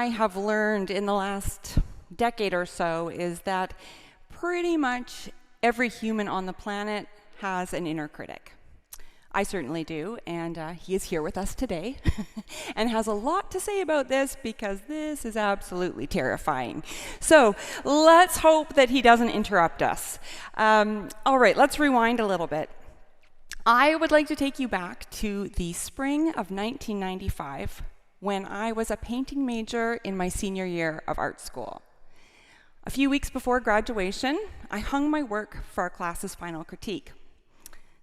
I have learned in the last decade or so is that pretty much every human on the planet has an inner critic. I certainly do, and he is here with us today and has a lot to say about this because this is absolutely terrifying. So let's hope that he doesn't interrupt us. All right, let's rewind a little bit. I would like to take you back to the spring of 1995 when I was a painting major in my senior year of art school. A few weeks before graduation, I hung my work for our class's final critique.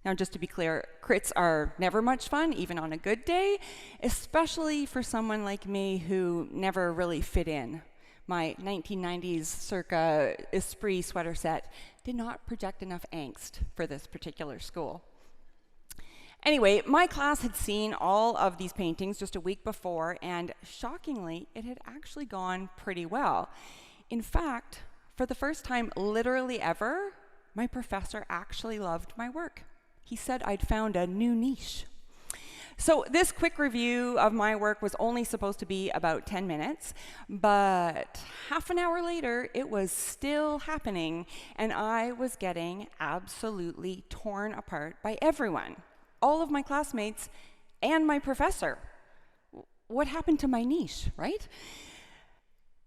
Now, just to be clear, crits are never much fun, even on a good day, especially for someone like me who never really fit in. My 1990s circa Esprit sweater set did not project enough angst for this particular school. Anyway, my class had seen all of these paintings just a week before, and shockingly, it had actually gone pretty well. In fact, for the first time literally ever, my professor actually loved my work. He said I'd found a new niche. So this quick review of my work was only supposed to be about 10 minutes, but half an hour later, it was still happening, and I was getting absolutely torn apart by everyone, all of my classmates and my professor. What happened to my niche, right?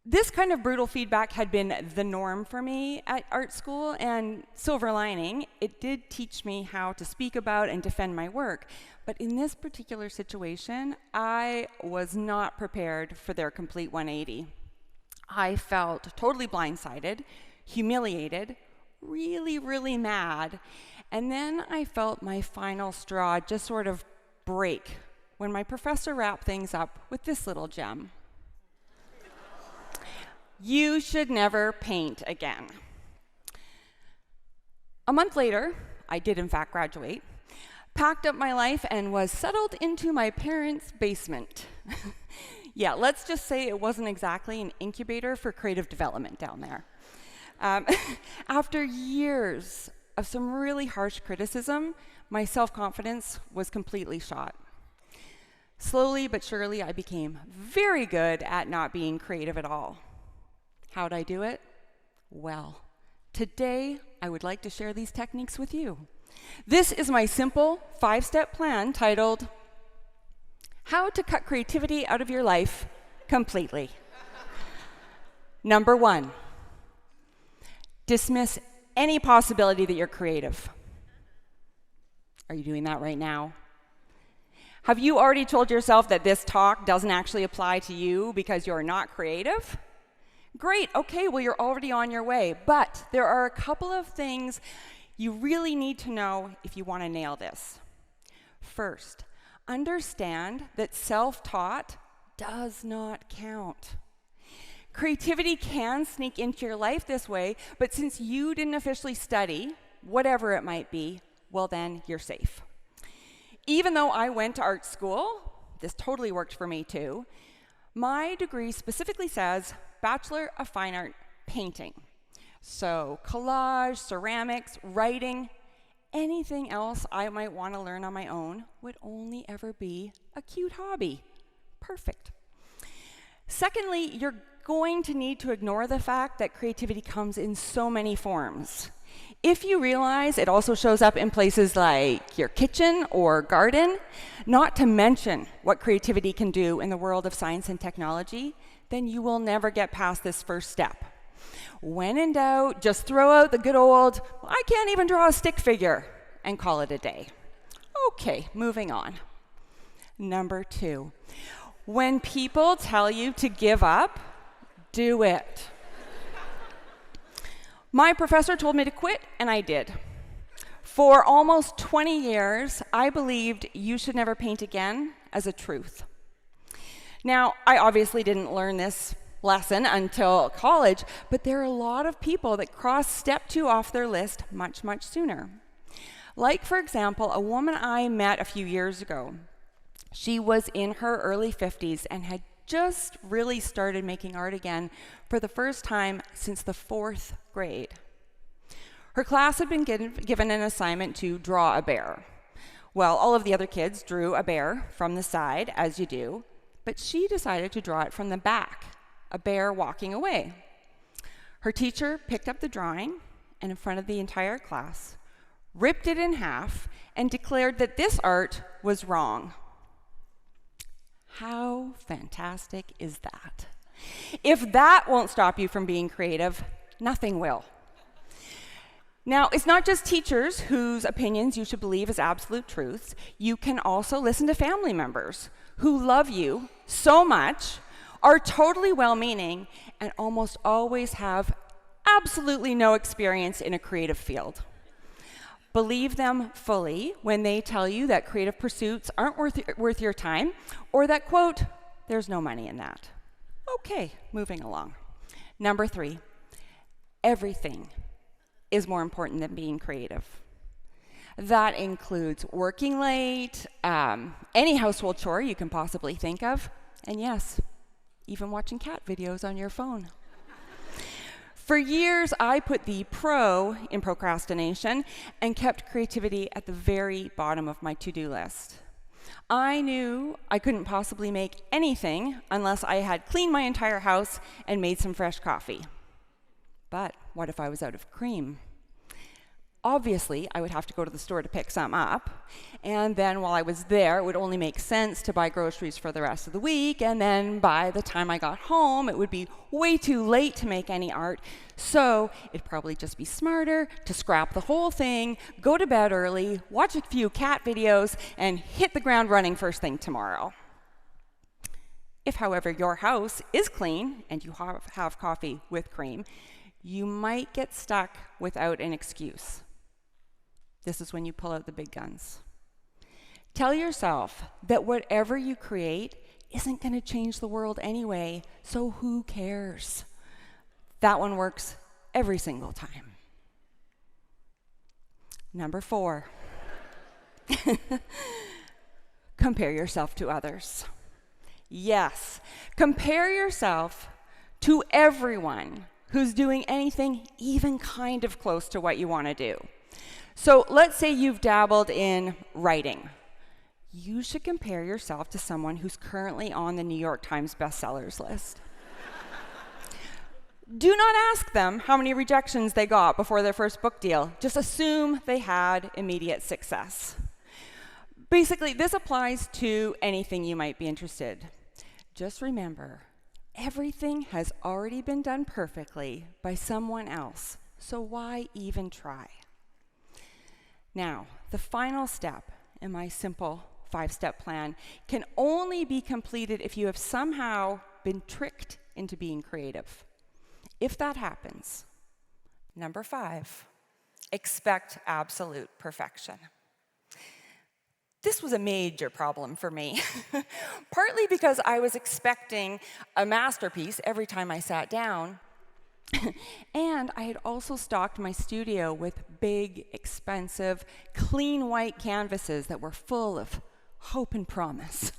This kind of brutal feedback had been the norm for me at art school, and silver lining, it did teach me how to speak about and defend my work. But in this particular situation, I was not prepared for their complete 180. I felt totally blindsided, humiliated, really, really mad, and then I felt my final straw just sort of break when my professor wrapped things up with this little gem. You should never paint again. A month later, I did in fact graduate, packed up my life, and was settled into my parents' basement. Yeah, let's just say it wasn't exactly an incubator for creative development down there. After years of some really harsh criticism, my self-confidence was completely shot. Slowly but surely, I became very good at not being creative at all. How'd I do it? Well, today I would like to share these techniques with you. This is my simple 5-step plan titled, How to Cut Creativity Out of Your Life Completely. Number 1, dismiss any possibility that you're creative. Are you doing that right now? Have you already told yourself that this talk doesn't actually apply to you because you're not creative? Great, okay, well, you're already on your way, but there are a couple of things you really need to know if you want to nail this. First, understand that self-taught does not count. Creativity can sneak into your life this way, but since you didn't officially study, whatever it might be, well then, you're safe. Even though I went to art school, this totally worked for me too, my degree specifically says Bachelor of Fine Art Painting. So collage, ceramics, writing, anything else I might want to learn on my own would only ever be a cute hobby. Perfect. Secondly, you're going to need to ignore the fact that creativity comes in so many forms. If you realize it also shows up in places like your kitchen or garden, not to mention what creativity can do in the world of science and technology, then you will never get past this first step. When in doubt, just throw out the good old, I can't even draw a stick figure, and call it a day. Okay, moving on. Number 2, when people tell you to give up, do it. My professor told me to quit, and I did. For almost 20 years, I believed you should never paint again as a truth. Now, I obviously didn't learn this lesson until college, but there are a lot of people that cross step 2 off their list much, much sooner. Like, for example, a woman I met a few years ago. She was in her early 50s and had just really started making art again for the first time since the 4th grade. Her class had been given an assignment to draw a bear. Well, all of the other kids drew a bear from the side, as you do, but she decided to draw it from the back, a bear walking away. Her teacher picked up the drawing and in front of the entire class, ripped it in half, and declared that this art was wrong. How fantastic is that? If that won't stop you from being creative, nothing will. Now, it's not just teachers whose opinions you should believe as absolute truths. You can also listen to family members who love you so much, are totally well-meaning, and almost always have absolutely no experience in a creative field. Believe them fully when they tell you that creative pursuits aren't worth your time, or that, quote, there's no money in that. Okay, moving along. Number 3, everything is more important than being creative. That includes working late, any household chore you can possibly think of, and yes, even watching cat videos on your phone. For years, I put the pro in procrastination and kept creativity at the very bottom of my to-do list. I knew I couldn't possibly make anything unless I had cleaned my entire house and made some fresh coffee. But what if I was out of cream? Obviously, I would have to go to the store to pick some up, and then while I was there, it would only make sense to buy groceries for the rest of the week, and then by the time I got home, it would be way too late to make any art, so it'd probably just be smarter to scrap the whole thing, go to bed early, watch a few cat videos, and hit the ground running first thing tomorrow. If, however, your house is clean and you have coffee with cream, you might get stuck without an excuse. This is when you pull out the big guns. Tell yourself that whatever you create isn't going to change the world anyway, so who cares? That one works every single time. Number 4, compare yourself to others. Yes, compare yourself to everyone who's doing anything even kind of close to what you want to do. So let's say you've dabbled in writing. You should compare yourself to someone who's currently on the New York Times bestsellers list. Do not ask them how many rejections they got before their first book deal. Just assume they had immediate success. Basically, this applies to anything you might be interested. Just remember, everything has already been done perfectly by someone else, so why even try? Now, the final step in my simple 5-step plan can only be completed if you have somehow been tricked into being creative. If that happens, number 5, expect absolute perfection. This was a major problem for me, partly because I was expecting a masterpiece every time I sat down, and I had also stocked my studio with big, expensive, clean white canvases that were full of hope and promise.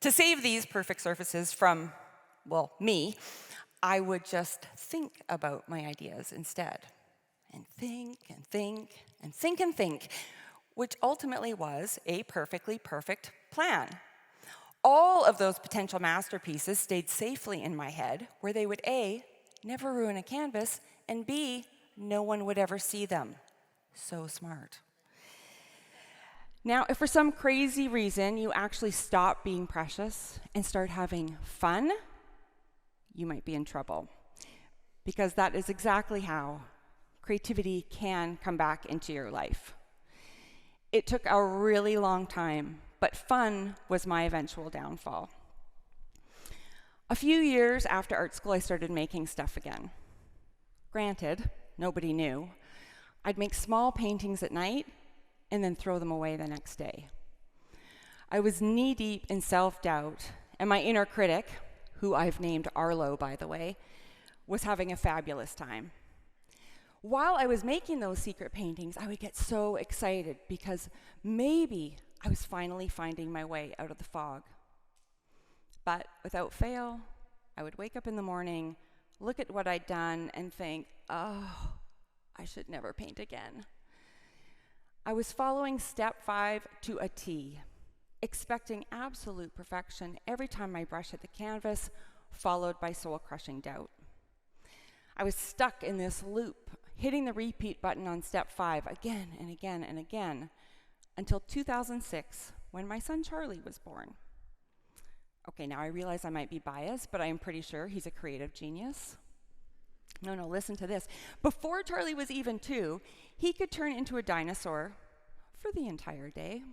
To save these perfect surfaces from, well, me, I would just think about my ideas instead, and think and think and think and think, which ultimately was a perfectly perfect plan. All of those potential masterpieces stayed safely in my head, where they would A, never ruin a canvas, and B, no one would ever see them. So smart. Now, if for some crazy reason you actually stop being precious and start having fun, you might be in trouble, because that is exactly how creativity can come back into your life. It took a really long time, but fun was my eventual downfall. A few years after art school, I started making stuff again. Granted, nobody knew. I'd make small paintings at night and then throw them away the next day. I was knee-deep in self-doubt, and my inner critic, who I've named Arlo, by the way, was having a fabulous time. While I was making those secret paintings, I would get so excited because maybe I was finally finding my way out of the fog. But without fail, I would wake up in the morning, look at what I'd done, and think, oh, I should never paint again. I was following step 5 to a T, expecting absolute perfection every time my brush hit the canvas, followed by soul-crushing doubt. I was stuck in this loop, hitting the repeat button on step 5 again and again and again, until 2006, when my son Charlie was born. Okay, now I realize I might be biased, but I am pretty sure he's a creative genius. No, listen to this. Before Charlie was even 2, he could turn into a dinosaur for the entire day.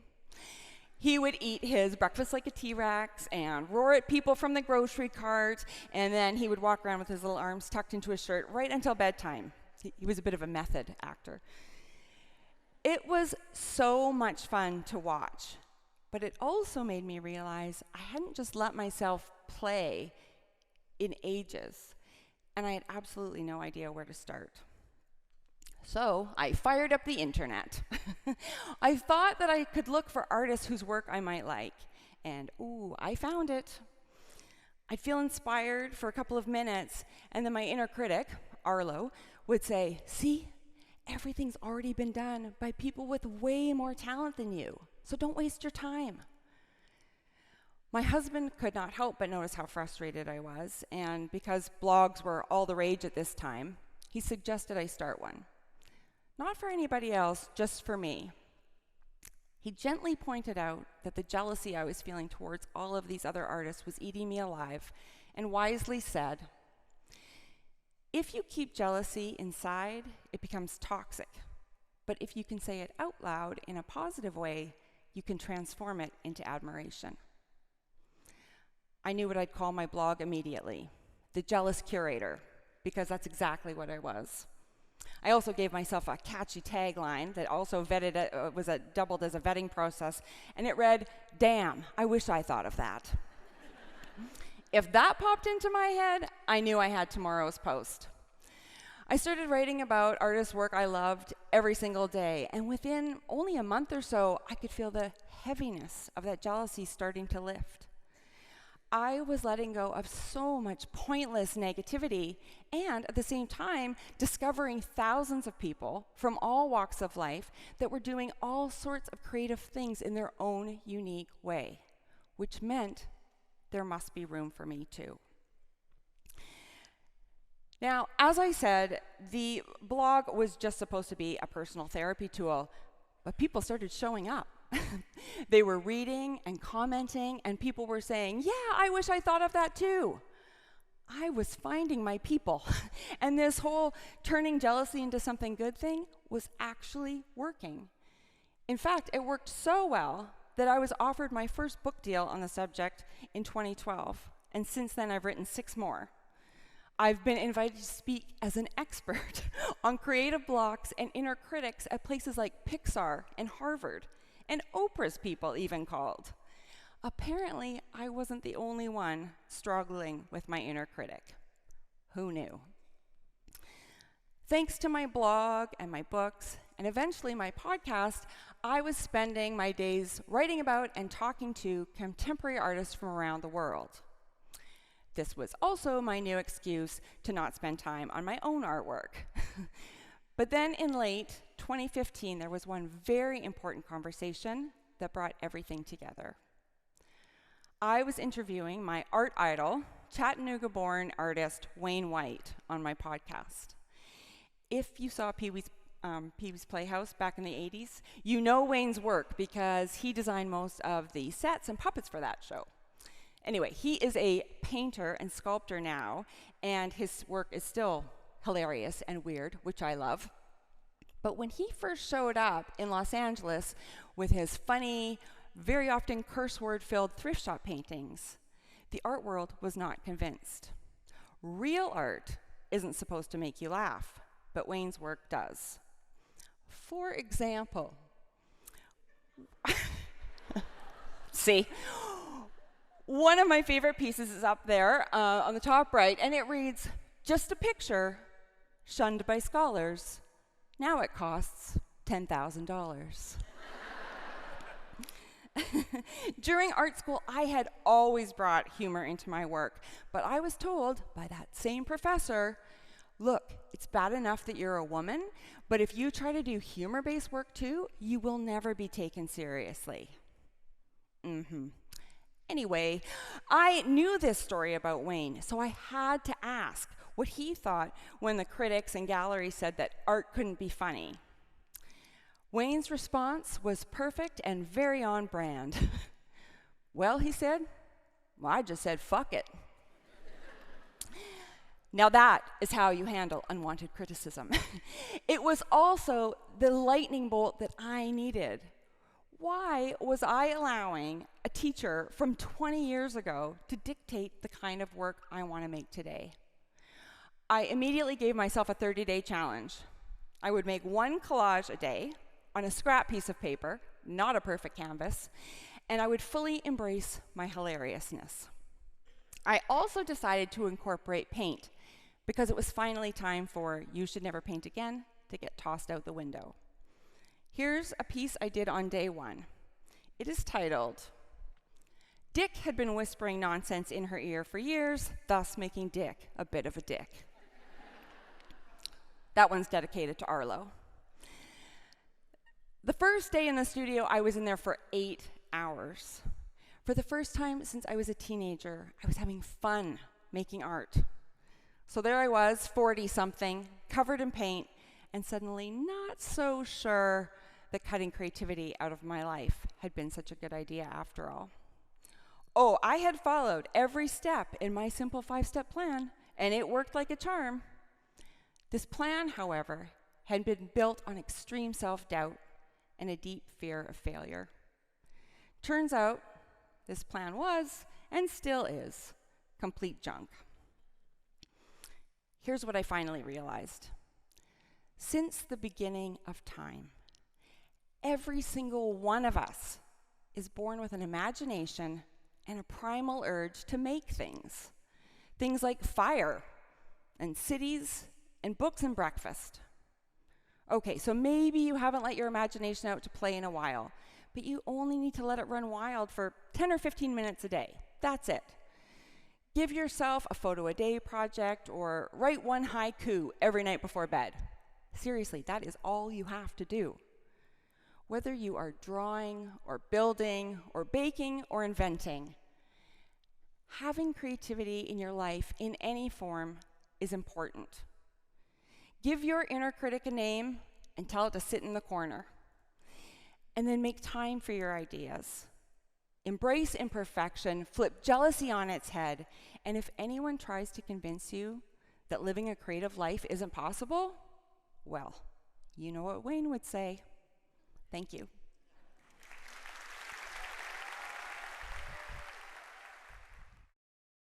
He would eat his breakfast like a T-Rex and roar at people from the grocery cart, and then he would walk around with his little arms tucked into his shirt right until bedtime. He was a bit of a method actor. It was so much fun to watch, but it also made me realize I hadn't just let myself play in ages, and I had absolutely no idea where to start. So I fired up the internet. I thought that I could look for artists whose work I might like, and I found it. I'd feel inspired for a couple of minutes, and then my inner critic, Arlo, would say, "See, everything's already been done by people with way more talent than you, so don't waste your time." My husband could not help but notice how frustrated I was, and because blogs were all the rage at this time, he suggested I start one. Not for anybody else, just for me. He gently pointed out that the jealousy I was feeling towards all of these other artists was eating me alive, and wisely said, "If you keep jealousy inside, it becomes toxic. But if you can say it out loud in a positive way, you can transform it into admiration." I knew what I'd call my blog immediately, the Jealous Curator, because that's exactly what I was. I also gave myself a catchy tagline that also doubled as a vetting process, and it read, "Damn, I wish I thought of that." If that popped into my head, I knew I had tomorrow's post. I started writing about artists' work I loved every single day, and within only a month or so, I could feel the heaviness of that jealousy starting to lift. I was letting go of so much pointless negativity, and at the same time, discovering thousands of people from all walks of life that were doing all sorts of creative things in their own unique way, which meant there must be room for me too. Now, as I said, the blog was just supposed to be a personal therapy tool, but people started showing up. They were reading and commenting, and people were saying, "Yeah, I wish I thought of that too." I was finding my people, and this whole turning jealousy into something good thing was actually working. In fact, it worked so well that I was offered my first book deal on the subject in 2012, and since then I've written 6 more. I've been invited to speak as an expert on creative blocks and inner critics at places like Pixar and Harvard, and Oprah's people even called. Apparently, I wasn't the only one struggling with my inner critic. Who knew? Thanks to my blog and my books, and eventually my podcast, I was spending my days writing about and talking to contemporary artists from around the world. This was also my new excuse to not spend time on my own artwork. But then in late 2015, there was one very important conversation that brought everything together. I was interviewing my art idol, Chattanooga-born artist Wayne White, on my podcast. If you saw Pee-wee's Playhouse back in the 80s, you know Wayne's work because he designed most of the sets and puppets for that show. Anyway, he is a painter and sculptor now, and his work is still hilarious and weird, which I love. But when he first showed up in Los Angeles with his funny, very often curse word-filled thrift shop paintings, the art world was not convinced. Real art isn't supposed to make you laugh, but Wayne's work does. For example, see, one of my favorite pieces is up there on the top right, and it reads, "Just a picture, shunned by scholars. Now it costs $10,000. During art school, I had always brought humor into my work, but I was told by that same professor, "Look, it's bad enough that you're a woman, but if you try to do humor-based work too, you will never be taken seriously." Anyway, I knew this story about Wayne, so I had to ask what he thought when the critics and galleries said that art couldn't be funny. Wayne's response was perfect and very on brand. Well, he said, well, I just said, fuck it. Now that is how you handle unwanted criticism. It was also the lightning bolt that I needed. Why was I allowing a teacher from 20 years ago to dictate the kind of work I want to make today? I immediately gave myself a 30-day challenge. I would make one collage a day on a scrap piece of paper, not a perfect canvas, and I would fully embrace my hilariousness. I also decided to incorporate paint because it was finally time for You Should Never Paint Again to get tossed out the window. Here's a piece I did on day one. It is titled, Dick had been whispering nonsense in her ear for years, thus making Dick a bit of a dick. That one's dedicated to Arlo. The first day in the studio, I was in there for 8 hours. For the first time since I was a teenager, I was having fun making art. So there I was, 40-something, covered in paint, and suddenly not so sure that cutting creativity out of my life had been such a good idea after all. Oh, I had followed every step in my simple 5-step plan, and it worked like a charm. This plan, however, had been built on extreme self-doubt and a deep fear of failure. Turns out, this plan was, and still is, complete junk. Here's what I finally realized. Since the beginning of time, every single one of us is born with an imagination and a primal urge to make things. Things like fire, and cities, and books and breakfast. Okay, so maybe you haven't let your imagination out to play in a while, but you only need to let it run wild for 10 or 15 minutes a day. That's it. Give yourself a photo a day project or write one haiku every night before bed. Seriously, that is all you have to do. Whether you are drawing or building or baking or inventing, having creativity in your life in any form is important. Give your inner critic a name and tell it to sit in the corner. And then make time for your ideas. Embrace imperfection, flip jealousy on its head, and if anyone tries to convince you that living a creative life isn't possible, well, you know what Wayne would say. Thank you.